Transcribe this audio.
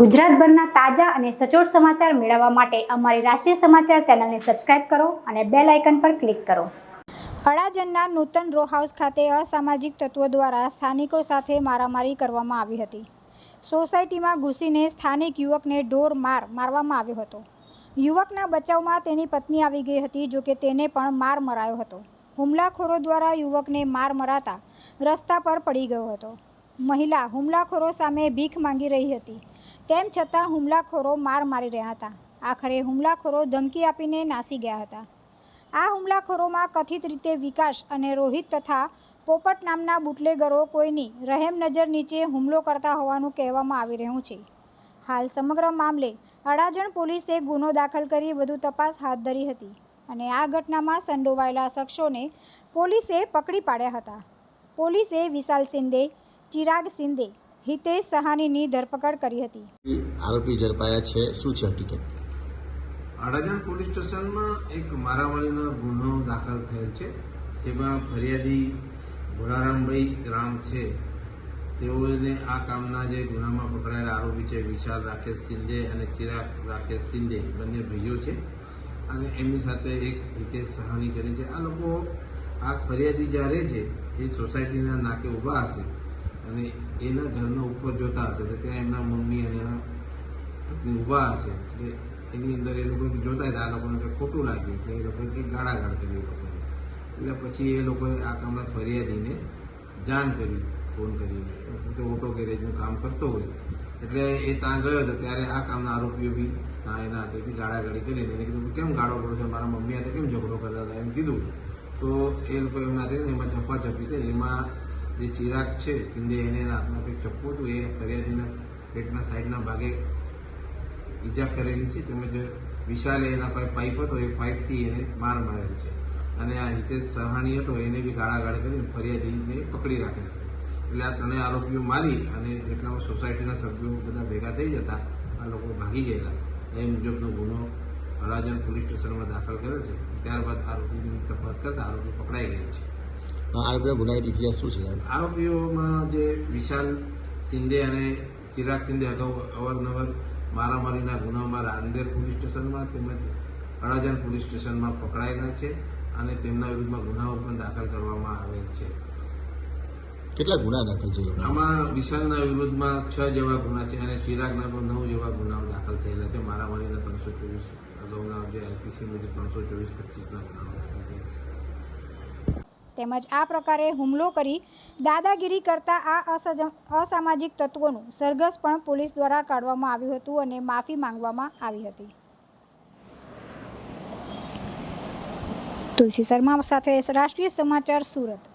ગુજરાતભરના તાજા અને સચોટ સમાચાર મેળવવા માટે અમારી રાષ્ટ્રીય સમાચાર ચેનલને સબસ્ક્રાઇબ કરો અને બેલ આઇકન પર ક્લિક કરો। અડાજણના નૂતન રો હાઉસ ખાતે અસામાજિક તત્વો દ્વારા સ્થાનિકો સાથે મારામારી કરવામાં આવી હતી। સોસાયટીમાં ઘૂસીને સ્થાનિક યુવકને ઢોર માર મારવામાં આવ્યો હતો। યુવકના બચાવમાં તેની પત્ની આવી ગઈ હતી, જોકે તેને પણ માર મરાયો હતો। હુમલાખોરો દ્વારા યુવકને માર મરાતા રસ્તા પર પડી ગયો હતો। મહિલા હુમલાખોરો સામે ભીખ માંગી રહી હતી, તેમ છતાં હુમલાખોરો માર મારી રહ્યા હતા। આખરે હુમલાખોરો ધમકી આપીને નાસી ગયા હતા। આ હુમલાખોરોમાં કથિત રીતે વિકાસ અને રોહિત તથા પોપટ નામના બુટલેગરો કોઈની રહેમ નજર નીચે હુમલો કરતા હોવાનું કહેવામાં આવી રહ્યું છે। હાલ સમગ્ર મામલે અડાજણ પોલીસે ગુનો દાખલ કરી વધુ તપાસ હાથ ધરી હતી અને આ ઘટનામાં સંડોવાયેલા શખ્સોને પોલીસે પકડી પાડ્યા હતા। પોલીસે વિશાલ શિંદે, ચિરાગ શિંદે, હિતેશ સહાનીની ધરપકડ કરી હતી। આરોપી ઝડપાયા છે, શું છે હકીકત? અડાજણ પોલીસ સ્ટેશનમાં એક મારામારીનો ગુનો દાખલ થયેલ છે, જેમાં ફરિયાદી ભોલારામભાઈ રામ છે, તેઓને આ કામના જે ગુનામાં પકડાયેલા આરોપી છે વિશાલ રાકેશ શિંદે અને ચિરાગ રાકેશ શિંદે, બંને ભાઈઓ છે અને એમની સાથે એક હિતેશ સહાની કરી છે। આ લોકો આ ફરિયાદી જ્યાં રહે છે એ સોસાયટીના નાકે ઊભા હશે અને એના ઘરના ઉપર જોતા હશે તો ત્યાં એમના મમ્મી અને એના પત્ની ઊભા હશે, એટલે એની અંદર એ લોકો જોતા હતા, આ લોકોને કંઈક ખોટું લાગ્યું એટલે એ લોકોએ કંઈક ગાળાગાળ કરી એ લોકોને। એટલે પછી એ લોકોએ આ કામના ફરિયાદીને જાણ કરી, ફોન કરીને। પોતે ઓટો ગેરેજનું કામ કરતો હોય એટલે એ ત્યાં ગયો હતો ત્યારે આ કામના આરોપીઓ બી ત્યાં એના હાથે બી ગાળાગાળી કરીને એને કીધું કેમ ગાળો પડો છો, મારા મમ્મી હાથે કેમ ઝઘડો કરતા હતા એમ કીધું। તો એ લોકો એમના હાથે એમાં ઝપાઝપી થઈ, એમાં જે ચિરાગ છે શિંદે એને એના હાથમાં કંઈક ચપ્પુ હતું, એ ફરિયાદીના પેટના સાઈડના ભાગે ઈજા કરેલી છે, તેમજ વિશાલે એના પાઇપ હતો એ પાઇપથી એને માર મારેલી છે અને આ હિતેશ સહાણી હતો એને બી ગાળાગાળ કરીને ફરિયાદીને પકડી રાખેલ। એટલે આ ત્રણેય આરોપીઓ મારી અને જેટલામાં સોસાયટીના સભ્યો બધા ભેગા થઈ જતા આ લોકો ભાગી ગયેલા। એ મુજબનો ગુનો અડાજણ પોલીસ સ્ટેશનમાં દાખલ કરેલ છે। ત્યારબાદ આરોપીની તપાસ કરતા આરોપી પકડાઈ ગયેલ છે। આરોપીનો ગુનાહિત ઇતિહાસ શું છે? આરોપીઓમાં જે વિશાલ શિંદે અને ચિરાગ શિંદે અગાઉ અવારનવાર મારામારીના ગુનામાં રાંદેર પોલીસ સ્ટેશનમાં તેમજ અડાજણ પોલીસ સ્ટેશનમાં પકડાયેલા છે અને તેમના વિરુદ્ધમાં ગુનાઓ પણ દાખલ કરવામાં આવેલ છે। કેટલા ગુના દાખલ છે? આમાં વિશાલના વિરુદ્ધમાં 6 જેવા ગુના છે અને ચિરાગના પણ 9 જેવા ગુનાઓ દાખલ થયેલા છે। મારામારીના 324 અગાઉના જે આઈપીસી મુજબ 324-25ના ગુનાઓ દાખલ થયેલા છે। તેમજ આ પ્રકારે હુમલો કરી દાદાગીરી કરતા આ અસામાજિક તત્વોનું સરઘસ પણ પોલીસ દ્વારા કાઢવામાં આવ્યું હતું અને માફી માંગવામાં આવી હતી। તુલસી શર્મા સાથે રાષ્ટ્રીય સમાચાર, સુરત।